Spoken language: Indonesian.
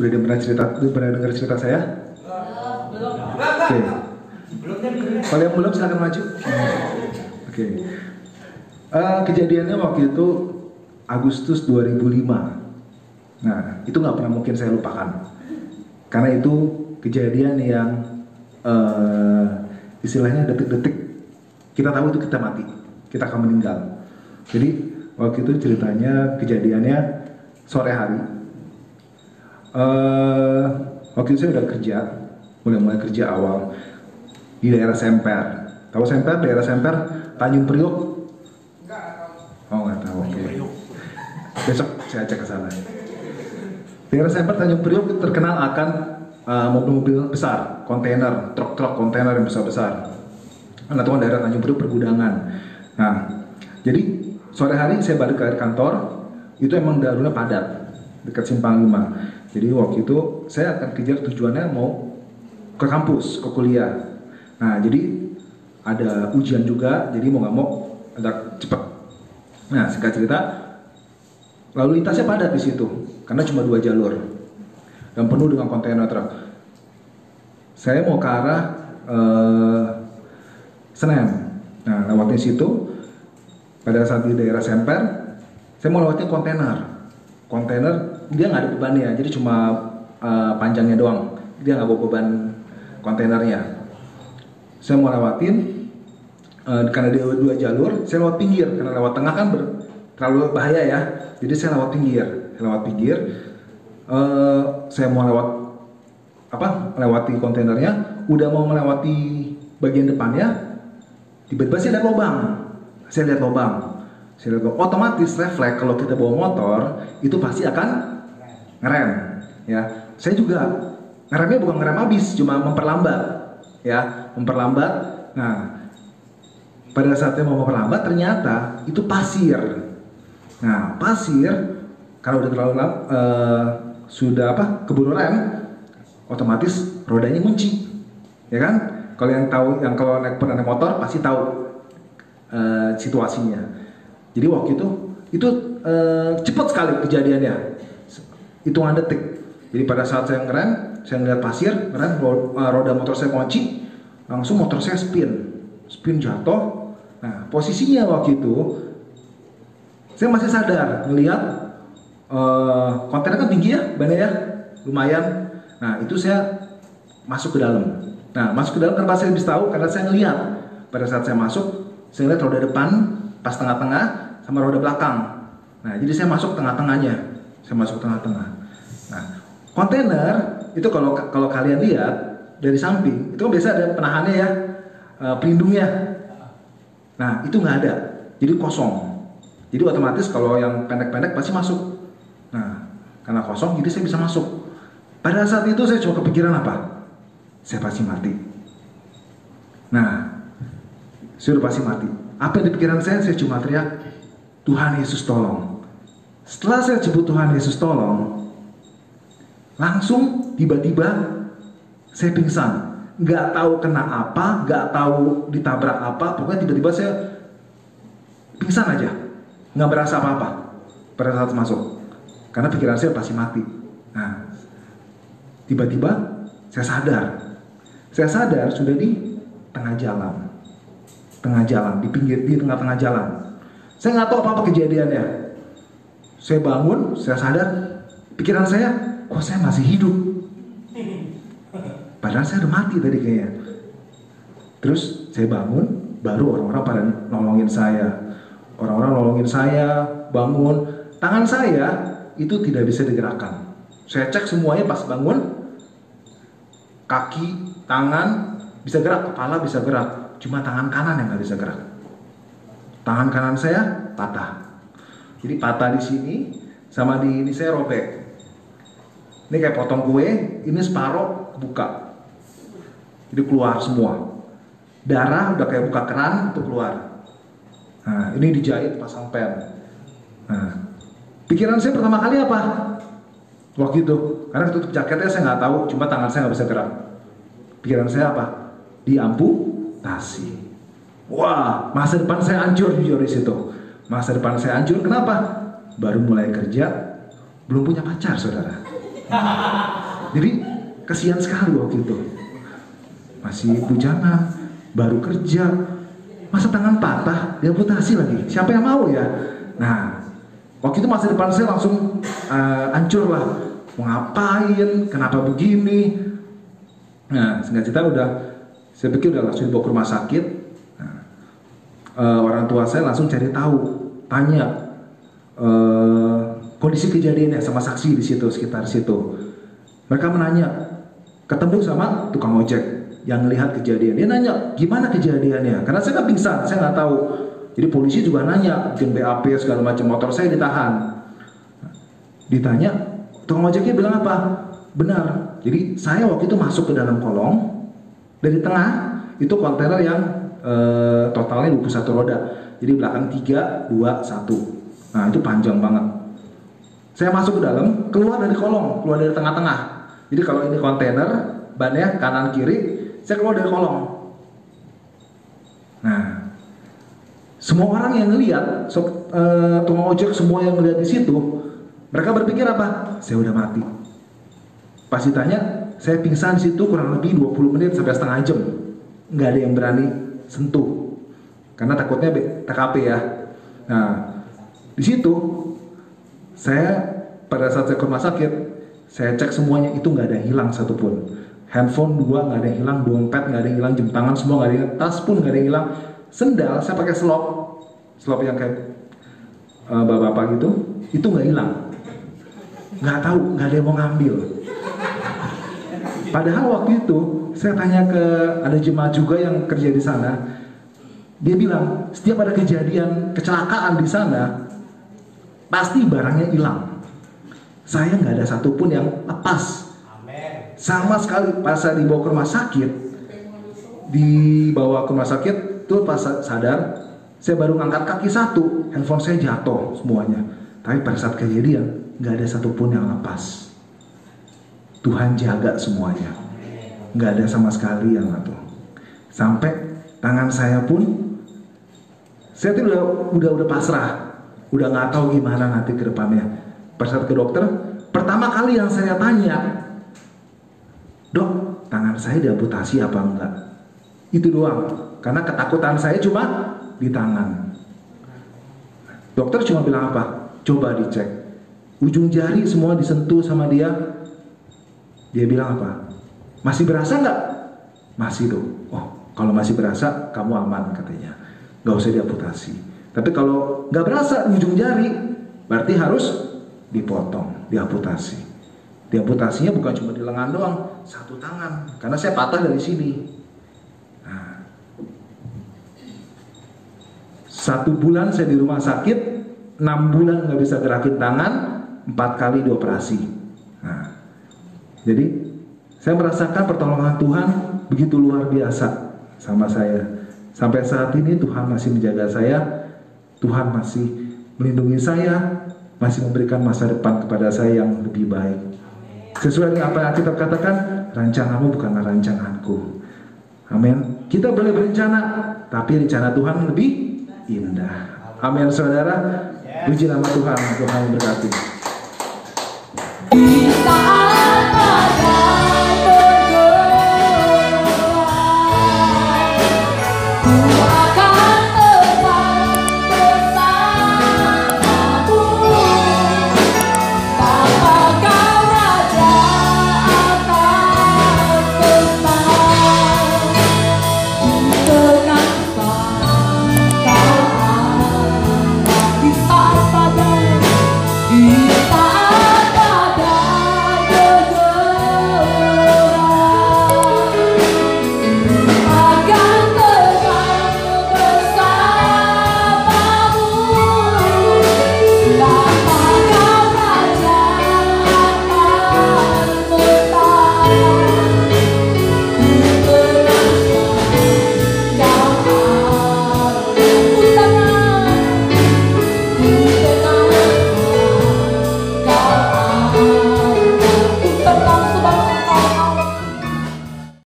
Udah pernah dengar cerita saya? Oke. Kalau yang belum silakan maju. Oke. Kejadiannya waktu itu Agustus 2005. Nah, itu nggak pernah mungkin saya lupakan. Karena itu kejadian yang istilahnya detik-detik kita tahu itu kita mati, kita akan meninggal. Jadi waktu itu ceritanya kejadiannya sore hari. Waktu itu saya udah kerja, mulai kerja awal di daerah Semper. Tahu Semper? Daerah Semper, Tanjung Priok? Oh nggak tahu. Oke. Besok saya cek ke sana. Daerah Semper, Tanjung Priok terkenal akan mobil-mobil besar, kontainer, truk-truk kontainer yang besar-besar. Karena itu kan daerah Tanjung Priok pergudangan. Nah, jadi sore hari saya balik ke kantor, itu emang jalurnya padat, dekat Simpang 5. Jadi waktu itu saya akan kejar tujuannya mau ke kampus, ke kuliah. Nah, jadi ada ujian juga, jadi mau nggak mau agak cepat. Nah, singkat cerita, lalu lintasnya padat di situ, karena cuma 2 jalur dan penuh dengan kontainer truk. Saya mau ke arah Senen. Nah, lewatin situ. Pada saat di daerah Semper, saya mau lewatin kontainer. Kontainer dia nggak ada bebannya, jadi cuma panjangnya doang. Dia nggak bawa beban kontainernya. Saya mau lewatin karena dia 2 jalur, saya lewat pinggir karena lewat tengah kan terlalu bahaya ya. Jadi saya lewat pinggir. Saya mau lewati kontainernya, udah mau melewati bagian depannya, tiba-tiba saya lihat lubang. Otomatis refleks kalau kita bawa motor itu pasti akan ngerem, ya. Saya juga ngeremnya bukan ngerem habis, cuma memperlambat, ya, memperlambat. Nah, pada saat saya mau memperlambat ternyata itu pasir. Nah, pasir kalau udah terlalu keburu rem, otomatis rodanya kunci, ya kan? Kalau kalau pernah naik motor pasti tahu situasinya. Jadi waktu itu cepat sekali kejadiannya, hitungan detik. Jadi pada saat saya ngerem, saya ngeliat pasir, ngerem, roda motor saya kunci, langsung motor saya spin jatuh. Nah, posisinya waktu itu saya masih sadar, ngelihat kontainer kan tinggi ya, bannya ya, lumayan. Nah, itu saya masuk ke dalam. Nah, masuk ke dalam kenapa saya bisa tahu? Karena saya ngelihat pada saat saya masuk, saya lihat roda depan pas tengah-tengah sama roda belakang. Nah, jadi saya masuk tengah-tengahnya. Nah, kontainer itu kalau kalian lihat dari samping, itu kan biasa ada penahannya ya, pelindungnya. Nah, itu nggak ada, jadi kosong. Jadi otomatis kalau yang pendek-pendek pasti masuk. Nah, karena kosong, jadi saya bisa masuk. Pada saat itu saya cuma kepikiran apa? Saya pasti mati. Nah, saya udah pasti mati. Apa yang di pikiran saya cuma teriak, Tuhan Yesus tolong. Setelah saya sebut Tuhan Yesus tolong, langsung tiba-tiba saya pingsan. Nggak tahu kena apa, nggak tahu ditabrak apa, pokoknya tiba-tiba saya pingsan aja. Nggak berasa apa-apa pada saat masuk. Karena pikiran saya pasti mati. Nah, tiba-tiba saya sadar. Saya sadar sudah di tengah jalan. Di tengah-tengah jalan. Saya nggak tahu apa-apa kejadiannya. Saya bangun, saya sadar, pikiran saya, kok saya masih hidup? Padahal saya udah mati tadi kayaknya. Terus saya bangun, baru orang-orang pada nolongin saya. Orang-orang nolongin saya, bangun. Tangan saya itu tidak bisa digerakkan. Saya cek semuanya pas bangun, kaki, tangan bisa gerak, kepala bisa gerak. Cuma tangan kanan yang nggak bisa gerak. Tangan kanan saya patah. Jadi patah di sini, sama di ini saya robek. Ini kayak potong kue, ini separoh buka. Jadi keluar semua. Darah udah kayak buka keran itu keluar. Nah, ini dijahit pasang pen. Nah, pikiran saya pertama kali apa? Waktu itu, karena tutup jaketnya saya nggak tahu, cuma tangan saya nggak bisa gerak. Pikiran saya apa? Diamputasi. Wah, masa depan saya hancur jujur di situ. Masa depan saya hancur, kenapa? Baru mulai kerja, belum punya pacar, saudara. Jadi kasihan sekali waktu itu. Masih bujana, baru kerja, masa tangan patah, diamputasi lagi. Siapa yang mau ya? Nah, waktu itu masa depan saya langsung hancur lah. Mau ngapain? Kenapa begini? Nah, singkat cerita saya pikir udah langsung dibawa ke rumah sakit. Nah, orang tua saya langsung cari tahu, tanya kondisi kejadiannya sama saksi di situ, sekitar situ. Mereka menanya, ketemu sama tukang ojek yang melihat kejadian. Dia nanya, gimana kejadiannya? Karena saya nggak pingsan, saya nggak tahu. Jadi polisi juga nanya, bikin BAP segala macam, motor saya ditahan. Ditanya, tukang ojeknya bilang apa? Benar. Jadi saya waktu itu masuk ke dalam kolong, dari tengah itu kontainer yang totalnya 21 roda. Jadi belakang 3, 2, 1. Nah itu panjang banget. Saya masuk ke dalam, keluar dari kolong, keluar dari tengah-tengah. Jadi kalau ini kontainer, bannya kanan kiri, saya keluar dari kolong. Nah, semua orang yang ngelihat, tukang ojek semua yang ngelihat di situ, mereka berpikir apa? Saya udah mati. Pas ditanya, saya pingsan di situ kurang lebih 20 menit sampai setengah jam. Nggak ada yang berani sentuh, karena takutnya TKP ya. Nah, di situ saya pada saat saya ke rumah sakit, saya cek semuanya itu nggak ada yang hilang satupun. Handphone 2 nggak ada yang hilang, dompet nggak ada yang hilang, jam tangan semua nggak ada yang hilang, tas pun nggak ada yang hilang. Sendal saya pakai slop yang kayak bapak-bapak gitu, itu nggak hilang. Nggak tahu, nggak ada yang mau ngambil. Padahal waktu itu saya tanya ke ada jemaat juga yang kerja di sana, dia bilang setiap ada kejadian kecelakaan di sana pasti barangnya hilang. Saya nggak ada satupun yang lepas. Sama sekali. Pas saya dibawa ke rumah sakit, tuh pas sadar, saya baru ngangkat kaki satu, handphone saya jatuh semuanya. Tapi pada saat kejadian nggak ada satupun yang lepas. Tuhan jaga semuanya, nggak ada sama sekali yang jatuh. Sampai tangan saya pun, saya tuh udah pasrah, udah nggak tahu gimana nanti ke depannya. Pada saat ke dokter, pertama kali yang saya tanya, dok, tangan saya diamputasi apa enggak? Itu doang, karena ketakutan saya cuma di tangan. Dokter cuma bilang apa? Coba dicek. Ujung jari semua disentuh sama dia. Dia bilang apa? Masih berasa nggak? Masih dong. Oh, kalau masih berasa, kamu aman katanya. Nggak usah diamputasi. Tapi kalau nggak berasa ujung jari, berarti harus dipotong, diamputasi. Diamputasinya bukan cuma di lengan doang, satu tangan. Karena saya patah dari sini. Nah, 1 bulan saya di rumah sakit, 6 bulan nggak bisa gerakin tangan, 4 kali dioperasi. Nah, jadi saya merasakan pertolongan Tuhan begitu luar biasa sama saya. Sampai saat ini Tuhan masih menjaga saya, Tuhan masih melindungi saya, masih memberikan masa depan kepada saya yang lebih baik. Sesuai dengan apa yang kita katakan, rancanganmu bukanlah rancanganku. Amin. Kita boleh berencana, tapi rencana Tuhan lebih indah. Amin, saudara. Puji nama Tuhan. Tuhan memberkati.